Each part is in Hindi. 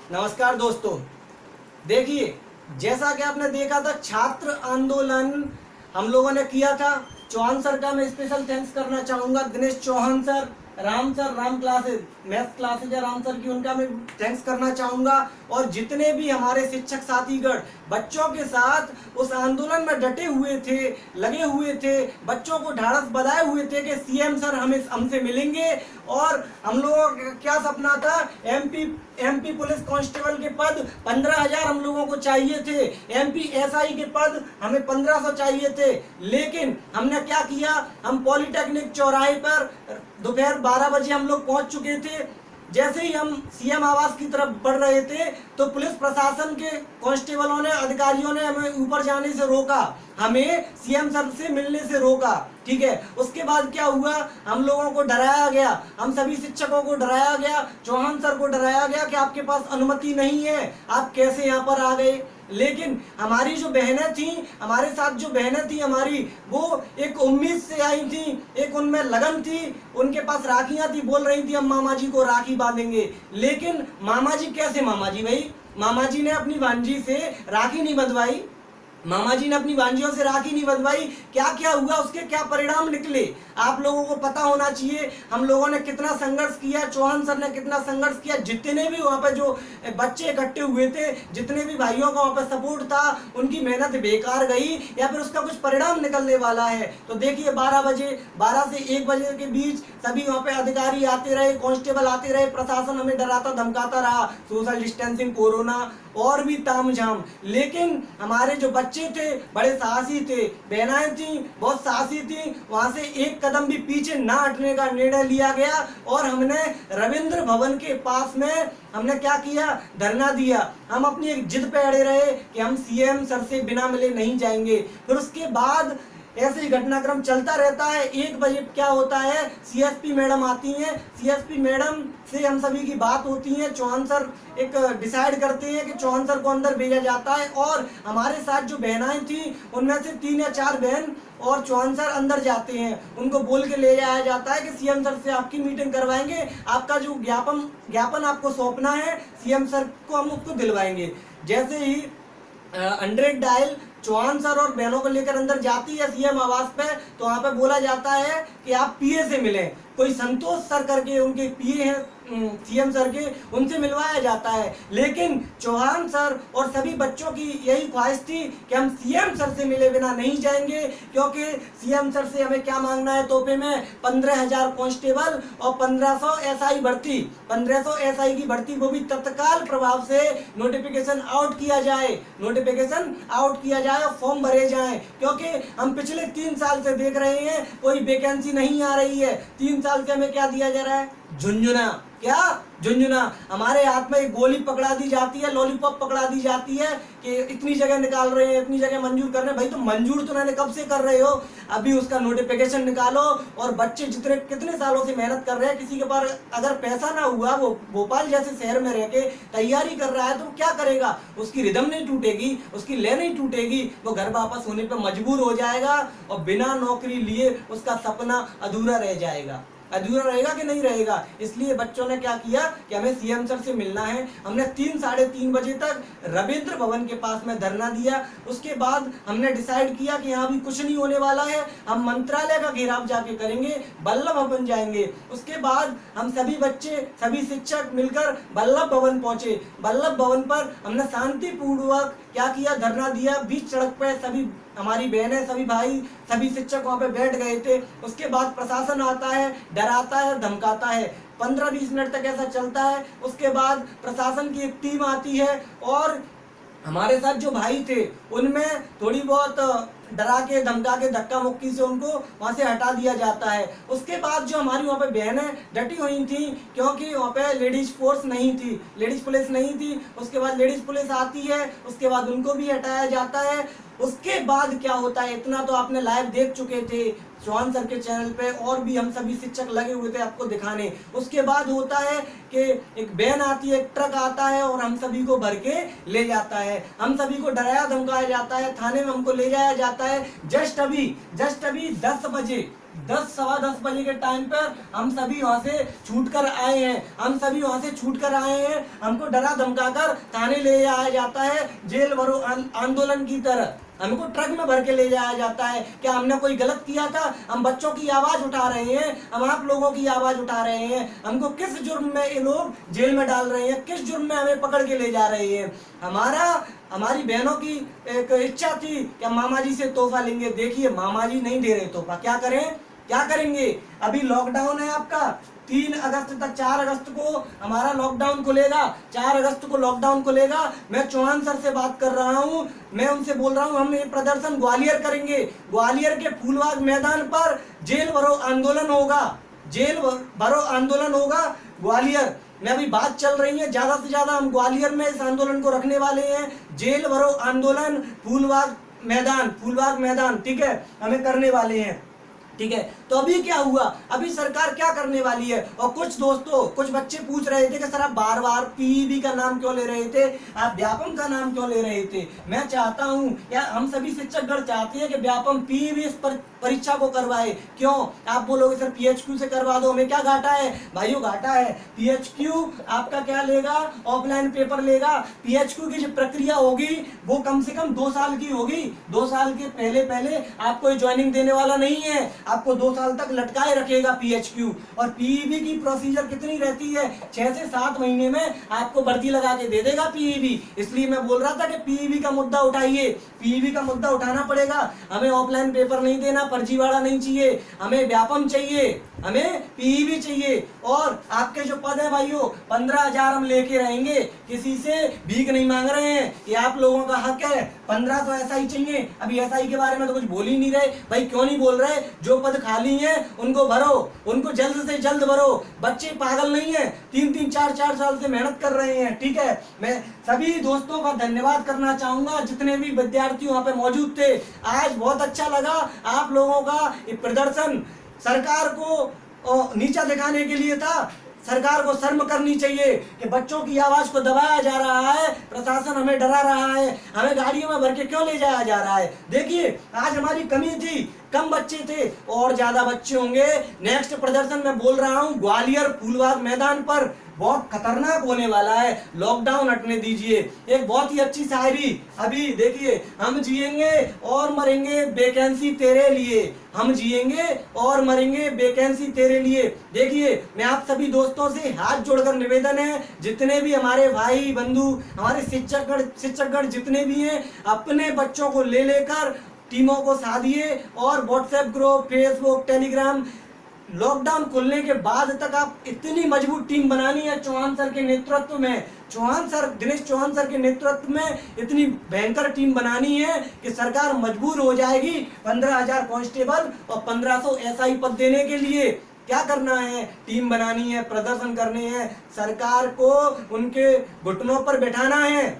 नमस्कार दोस्तों। देखिए, जैसा कि आपने देखा था छात्र आंदोलन हम लोगों ने किया था। चौहान सर का मैं स्पेशल थैंक्स करना चाहूँगा। Dinesh Chauhan sir, Ram classes, maths classes या राम सर की, उनका मैं थैंक्स करना चाहूँगा। और जितने भी हमारे शिक्षक साथीगण बच्चों के साथ उस आंदोलन में डटे हुए थे, लगे हुए थे, बच्चों को ढाढ़स बंधाए हुए थे कि सीएम सर हमसे मिलेंगे। और हम लोगों का क्या सपना था, एमपी पुलिस कांस्टेबल के पद 15,000 हम लोगों को चाहिए थे, एमपी एसआई के पद हमें 1500 चाहिए थे। लेकिन हमने क्या किया, हम पॉलिटेक्निक चौराहे पर दोपहर 12 बजे हम लोग पहुंच चुके थे। जैसे ही हम सीएम आवास की तरफ बढ़ रहे थे तो पुलिस प्रशासन के कांस्टेबलों ने, अधिकारियों ने हमें ऊपर जाने से रोका, हमें सीएम सर से मिलने से रोका। ठीक है, उसके बाद क्या हुआ, हम लोगों को डराया गया, हम सभी शिक्षकों को डराया गया, चौहान सर को डराया गया कि आपके पास अनुमति नहीं है, आप कैसे यहाँ पर आ गए। लेकिन हमारी जो बहनें थी, हमारे साथ जो बहनें थी हमारी, वो एक उम्मीद से आई थी, एक उनमें लगन थी, उनके पास राखियां थी, बोल रही थी हम मामा जी को राखी बांधेंगे। लेकिन मामा जी कैसे, मामा जी भाई, मामा जी ने अपनी भांजी से राखी नहीं बंधवाई, मामा जी ने अपनी भांजियों से राखी नहीं बंधवाई। क्या क्या हुआ, उसके क्या परिणाम निकले, आप लोगों को पता होना चाहिए। हम लोगों ने कितना संघर्ष किया, चौहान सर ने कितना संघर्ष किया, जितने भी वहाँ पे जो बच्चे इकट्ठे हुए थे, जितने भी भाइयों का वहाँ पे सपोर्ट था, उनकी मेहनत बेकार गई या फिर उसका कुछ परिणाम निकलने वाला है। तो देखिए 12 से 1 बजे के बीच सभी वहाँ पे अधिकारी आते रहे, कांस्टेबल आते रहे, प्रशासन हमें डराता धमकाता रहा, सोशल डिस्टेंसिंग, कोरोना और भी तामझाम। लेकिन हमारे जो बच्चे थे बड़े साहसी थे, बहनाएं थी बहुत साहसी थी, वहां से एक कदम भी पीछे ना हटने का निर्णय लिया गया। और हमने रविंद्र भवन के पास में हमने क्या किया, धरना दिया। हम अपनी एक जिद पे अड़े रहे कि हम सीएम सर से बिना मिले नहीं जाएंगे। फिर उसके बाद ऐसे ही घटनाक्रम चलता रहता है। 1 बजे क्या होता है, सीएसपी मैडम आती हैं, सीएसपी मैडम से हम सभी की बात होती है, चौहान सर एक डिसाइड करते हैं कि चौहान सर को अंदर भेजा जाता है। और हमारे साथ जो बहनाएं थी उनमें से 3 या 4 बहन और चौहान सर अंदर जाते हैं, उनको बोल के ले जाया जाता है कि सीएम सर से आपकी मीटिंग करवाएंगे, आपका जो ज्ञापन आपको सौंपना है सीएम सर को हम उसको दिलवाएंगे। जैसे ही 100 डायल चौहान सर और बहनों को लेकर अंदर जाती है सीएम आवास पे, तो वहां पे बोला जाता है कि आप पीए से मिलें। कोई संतोष सर करके उनके पीए हैं सीएम सर के, उनसे मिलवाया जाता है। लेकिन चौहान सर और सभी बच्चों की यही ख्वाहिश थी कि हम सीएम सर से मिले बिना नहीं जाएंगे, क्योंकि सीएम सर से हमें क्या मांगना है तोहफे में, 15,000 कांस्टेबल और 1500 एसआई भर्ती, 1500 एसआई की भर्ती, वो भी तत्काल प्रभाव से नोटिफिकेशन आउट किया जाए, और फॉर्म भरे जाएं। क्योंकि हम पिछले 3 साल से देख रहे हैं कोई वैकेंसी नहीं आ रही है। 3 साल से हमें क्या दिया जा रहा है, झुंझुना। क्या झुंझुना, हमारे हाथ में एक गोली पकड़ा दी जाती है, लॉलीपॉप पकड़ा दी जाती है कि इतनी जगह निकाल रहे हैं, इतनी जगह मंजूर कर रहे हैं। भाई तो मंजूर तो मैंने कब से कर रहे हो, अभी उसका नोटिफिकेशन निकालो। और बच्चे जितने कितने सालों से मेहनत कर रहे हैं, किसी के पास अगर पैसा ना हुआ, वो भोपाल जैसे शहर में रह के तैयारी कर रहा है, तो क्या करेगा, उसकी रिदम नहीं टूटेगी, उसकी लय नहीं टूटेगी, वो घर वापस होने पर मजबूर हो जाएगा और बिना नौकरी लिए उसका सपना अधूरा रह जाएगा। अधूरा रहेगा कि नहीं रहेगा। इसलिए बच्चों ने क्या किया कि हमें सीएम सर से मिलना है। हमने 3 साढ़े 3 बजे तक रविंद्र भवन के पास में धरना दिया। उसके बाद हमने डिसाइड किया कि यहाँ भी कुछ नहीं होने वाला है, हम मंत्रालय का घेराव जाके करेंगे, वल्लभ भवन जाएंगे। उसके बाद हम सभी बच्चे, सभी शिक्षक मिलकर वल्लभ भवन पहुंचे। वल्लभ भवन पर हमने शांतिपूर्वक क्या किया, धरना दिया। बीच सड़क पर सभी हमारी बहनें, सभी भाई, सभी शिक्षक वहां पे बैठ गए थे। उसके बाद प्रशासन आता है, डराता है, धमकाता है, 15-20 मिनट तक ऐसा चलता है। उसके बाद प्रशासन की एक टीम आती है और हमारे साथ जो भाई थे उनमें थोड़ी बहुत डरा के, धमका के, धक्का मुक्की से उनको वहां से हटा दिया जाता है। उसके बाद जो हमारी वहां पे बहनें डटी हुई थी, क्योंकि वहां पे लेडीज फोर्स नहीं थी, लेडीज पुलिस नहीं थी। उसके बाद लेडीज पुलिस आती है, उसके बाद उनको भी हटाया जाता है। उसके बाद क्या होता है, इतना तो आपने लाइव देख चुके थे चौहान सर के चैनल पे, और भी हम सभी शिक्षक लगे हुए थे आपको दिखाने। उसके बाद होता है कि एक वैन आती है, एक ट्रक आता है और हम सभी को भर के ले जाता है। हम सभी को डराया धमकाया जाता है, थाने में हमको ले जाया जाता है। जस्ट अभी 10 सवा 10 बजे के टाइम पर हम सभी वहां से छूट कर आए हैं। हमको डरा धमकाकर थाने ले जाया जाता है, जेल भरो आंदोलन की तरह हमको ट्रक में भर के ले जाया जाता है। क्या हमने कोई गलत किया था? हम बच्चों की आवाज उठा रहे हैं, हम आप लोगों की आवाज उठा रहे हैं। हमको किस जुर्म में ये लोग जेल में डाल रहे हैं, किस जुर्म में हमें पकड़ के ले जा रहे हैं? हमारी बहनों की एक इच्छा थी कि मामा जी से तोहफा लेंगे। देखिए मामा जी नहीं दे रहे तोहफा, क्या करेंगे? अभी लॉकडाउन है आपका 3 अगस्त तक, 4 अगस्त को हमारा लॉकडाउन खुलेगा, 4 अगस्त को लॉकडाउन खुलेगा। मैं चौहान सर से बात कर रहा हूँ, मैं उनसे बोल रहा हूँ हम ये प्रदर्शन ग्वालियर करेंगे। ग्वालियर के फूलबाग मैदान पर जेल भरो आंदोलन होगा ग्वालियर में। अभी बात चल रही है, ज्यादा से ज्यादा हम ग्वालियर में इस आंदोलन को रखने वाले हैं। जेल भरो आंदोलन फूलबाग मैदान, ठीक है, हमें करने वाले हैं, ठीक है। तो अभी क्या हुआ, अभी सरकार क्या करने वाली है? और कुछ बच्चे पूछ रहे थे कि सर आप बार बार पीईबी का नाम क्यों ले रहे थे, आप व्यापम का नाम क्यों ले रहे थे? मैं चाहता हूं, या हम सभी शिक्षकगण चाहते हैं कि व्यापम पीईबी इस परीक्षा को करवाए। क्यों? आप बोलोगे सर पीएचक्यू से करवा दो, हमें क्या घाटा है? भाइयों घाटा है। पीएचक्यू आपका क्या लेगा? ऑफलाइन पेपर लेगा। पीएचक्यू की जो प्रक्रिया होगी वो कम से कम 2 साल की होगी। 2 साल के पहले आपको ज्वाइनिंग देने वाला नहीं है, आपको 2 साल तक लटकाए रखेगा पीएचक्यू। और पीईबी की प्रोसीजर कितनी रहती है? 6 से 7 महीने में आपको भर्ती लगा के दे देगा पीईबी। इसलिए मैं बोल रहा था कि पीईबी का मुद्दा उठाइए, पीईबी का मुद्दा उठाना पड़ेगा। हमें ऑफलाइन पेपर नहीं देना, फर्जीवाड़ा नहीं चाहिए, हमें व्यापम चाहिए, हमें पीईबी चाहिए। और आपके जो पद है भाइयों 15,000 हम लेके रहेंगे, किसी से भीख नहीं मांग रहे हैं, ये आप लोगों का हक है। 1500 एसआई चाहिए। अभी एसआई के बारे में तो कुछ बोल ही नहीं रहे भाई। क्यों नहीं बोल रहे? जो पद खाली हैं उनको भरो, उनको जल्द से जल्द भरो। बच्चे पागल नहीं है, 3-3, 4-4 साल से मेहनत कर रहे हैं, ठीक है। मैं सभी दोस्तों का धन्यवाद करना चाहूंगा, जितने भी विद्यार्थी वहां पे मौजूद थे। आज बहुत अच्छा लगा आप लोगों का ये प्रदर्शन। सरकार को नीचा दिखाने के लिए था। सरकार को शर्म करनी चाहिए कि बच्चों की आवाज को दबाया जा रहा है, प्रशासन हमें डरा रहा है, हमें गाड़ियों में भर के क्यों ले जाया जा रहा है। देखिए आज हमारी कमी थी, कम बच्चे थे, और ज्यादा बच्चे होंगे। नेक्स्ट प्रदर्शन में बोल रहा हूँ ग्वालियर फूलबाग मैदान पर बहुत खतरनाक होने वाला है। लॉकडाउन हटने दीजिए। एक बहुत ही अच्छी शायरी अभी देखिए, हम जिएंगे और मरेंगे वैकेंसी तेरे लिए, हम जिएंगे और मरेंगे वैकेंसी तेरे लिए। देखिए मैं आप सभी दोस्तों से हाथ जोड़कर निवेदन है, जितने भी हमारे भाई बंधु, हमारे शिक्षकगण जितने भी हैं, अपने बच्चों को ले लेकर टीमों को साधिए और WhatsApp group, Facebook, Telegram, lockdown खुलने के बाद तक आप इतनी मजबूत टीम बनानी है चौहान सर के नेतृत्व में, दिनेश चौहान सर के नेतृत्व में इतनी भयंकर टीम बनानी है कि सरकार मजबूर हो जाएगी 15,000 कांस्टेबल और 1500 एसआई पद देने के लिए। क्या करना है? टीम बनानी है, प्रदर्शन करने हैं, सरकार को उनके घुटनों पर बैठाना है,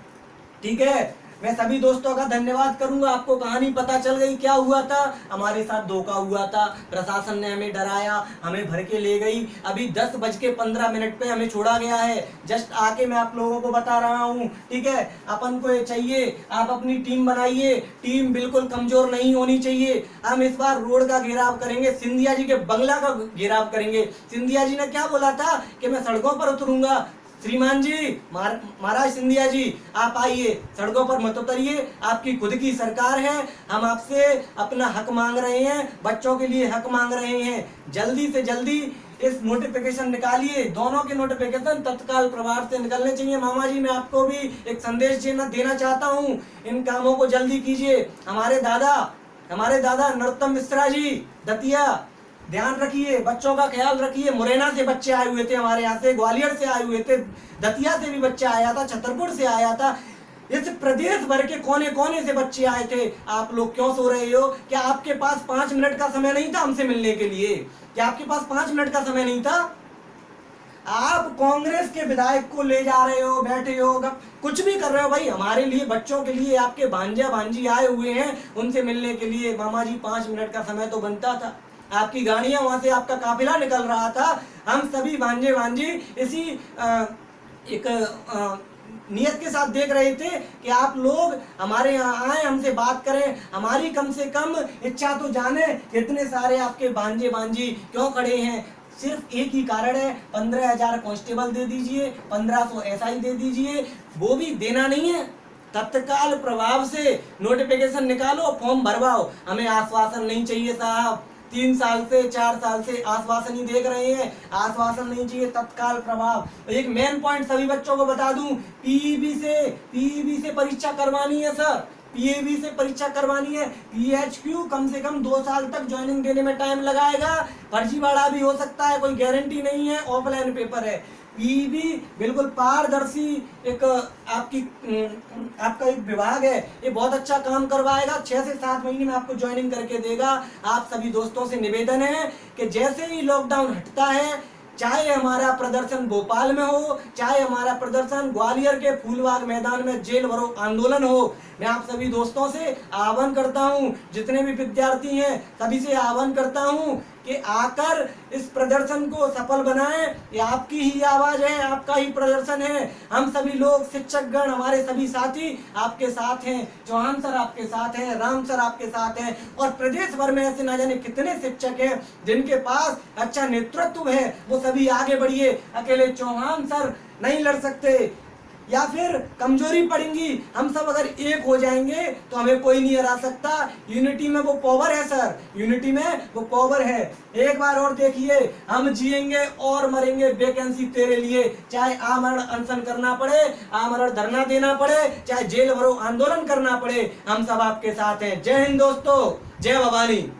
ठीक है। मैं सभी दोस्तों का धन्यवाद करूंगा। आपको कहानी पता चल गई क्या हुआ था। हमारे साथ धोखा हुआ था, प्रशासन ने हमें डराया, हमें भर के ले गई। अभी 10:15 पे हमें छोड़ा गया है। जस्ट आके मैं आप लोगों को बता रहा हूँ, ठीक है। अपन को ये चाहिए, आप अपनी टीम बनाइए, टीम बिल्कुल कमजोर नहीं होनी चाहिए। हम इस बार रोड का घेराव करेंगे, सिंधिया जी के बंगला का घेराव करेंगे। सिंधिया जी ने क्या बोला था कि मैं सड़कों पर उतरूंगा। श्रीमान जी, महाराज सिंधिया जी, आप आइए, सड़कों पर मत उतरिए, आपकी खुद की सरकार है। हम आपसे अपना हक मांग रहे हैं, बच्चों के लिए हक मांग रहे हैं। जल्दी से जल्दी इस नोटिफिकेशन निकालिए। दोनों के नोटिफिकेशन तत्काल प्रभाव से निकलने चाहिए। मामा जी, मैं आपको भी एक संदेश देना चाहता हूँ, इन कामों को जल्दी कीजिए। हमारे दादा नरोत्तम मिश्रा जी दतिया, ध्यान रखिए, बच्चों का ख्याल रखिए। मुरैना से बच्चे आए हुए थे, हमारे यहाँ से, ग्वालियर से आए हुए थे, दतिया से भी बच्चा आया था, छतरपुर से आया था। इस प्रदेश भर के कोने कोने से बच्चे आए थे। आप लोग क्यों सो रहे हो? क्या आपके पास 5 मिनट का समय नहीं था हमसे मिलने के लिए? क्या आपके पास 5 मिनट का समय नहीं था? आप कांग्रेस के विधायक को ले जा रहे हो, बैठे हो, कुछ भी कर रहे हो भाई। हमारे लिए, बच्चों के लिए आपके भांजा भांजी आए हुए हैं, उनसे मिलने के लिए। मामा जी 5 मिनट का समय तो बनता था। आपकी गाड़ियां, वहां से आपका काफिला निकल रहा था। हम सभी भांजे भांजी इसी एक नियत के साथ देख रहे थे कि आप लोग हमारे यहाँ आए, हमसे बात करें, हमारी कम से कम इच्छा तो जाने इतने सारे आपके भांजे भांजी क्यों खड़े हैं। सिर्फ एक ही कारण है, 15,000 कांस्टेबल दे दीजिए, 1500 एसआई दे दीजिए, वो भी देना नहीं है, तत्काल प्रभाव से नोटिफिकेशन निकालो, फॉर्म भरवाओ। हमें आश्वासन नहीं चाहिए साहब, 3 साल से 4 साल से आश्वासन ही देख रहे हैं, आश्वासन नहीं चाहिए, तत्काल प्रभाव। एक मेन पॉइंट सभी बच्चों को बता दूं, पीईबी से परीक्षा करवानी है सर, पीएबी से परीक्षा करवानी है। पीएचक्यू कम से कम 2 साल तक ज्वाइनिंग देने में टाइम लगाएगा, फर्जीवाड़ा भी हो सकता है, कोई गारंटी नहीं है, ऑफलाइन पेपर है। पीईबी बिल्कुल पारदर्शी एक आपका एक विभाग है, ये बहुत अच्छा काम करवाएगा, 6 से 7 महीने में आपको ज्वाइनिंग करके देगा। आप सभी दोस्तों से निवेदन है कि जैसे ही लॉकडाउन हटता है, चाहे हमारा प्रदर्शन भोपाल में हो, चाहे हमारा प्रदर्शन ग्वालियर के फूलबाग मैदान में जेल भरो आंदोलन हो, मैं आप सभी दोस्तों से आह्वान करता हूं, जितने भी विद्यार्थी हैं सभी से आह्वान करता हूं कि आकर इस प्रदर्शन को सफल बनाएं। ये आपकी ही आवाज है, आपका ही प्रदर्शन है। हम सभी लोग शिक्षकगण, हमारे सभी साथी आपके साथ हैं, चौहान सर आपके साथ हैं, राम सर आपके साथ हैं, और प्रदेश भर में ऐसे ना जाने कितने शिक्षक हैं जिनके पास अच्छा नेतृत्व है, वो सभी आगे बढ़िए। अकेले चौहान सर नहीं लड़ सकते, या फिर कमजोरी पड़ेंगी, हम सब अगर एक हो जाएंगे तो हमें कोई नहीं हरा सकता। यूनिटी में वो पावर है सर, यूनिटी में वो पावर है। एक बार और देखिए, हम जिएंगे और मरेंगे वैकेंसी तेरे लिए, चाहे आमरण अनशन करना पड़े, आमरण धरना देना पड़े, चाहे जेल भरो आंदोलन करना पड़े, हम सब आपके साथ हैं। जय हिंद दोस्तों, जय भवानी।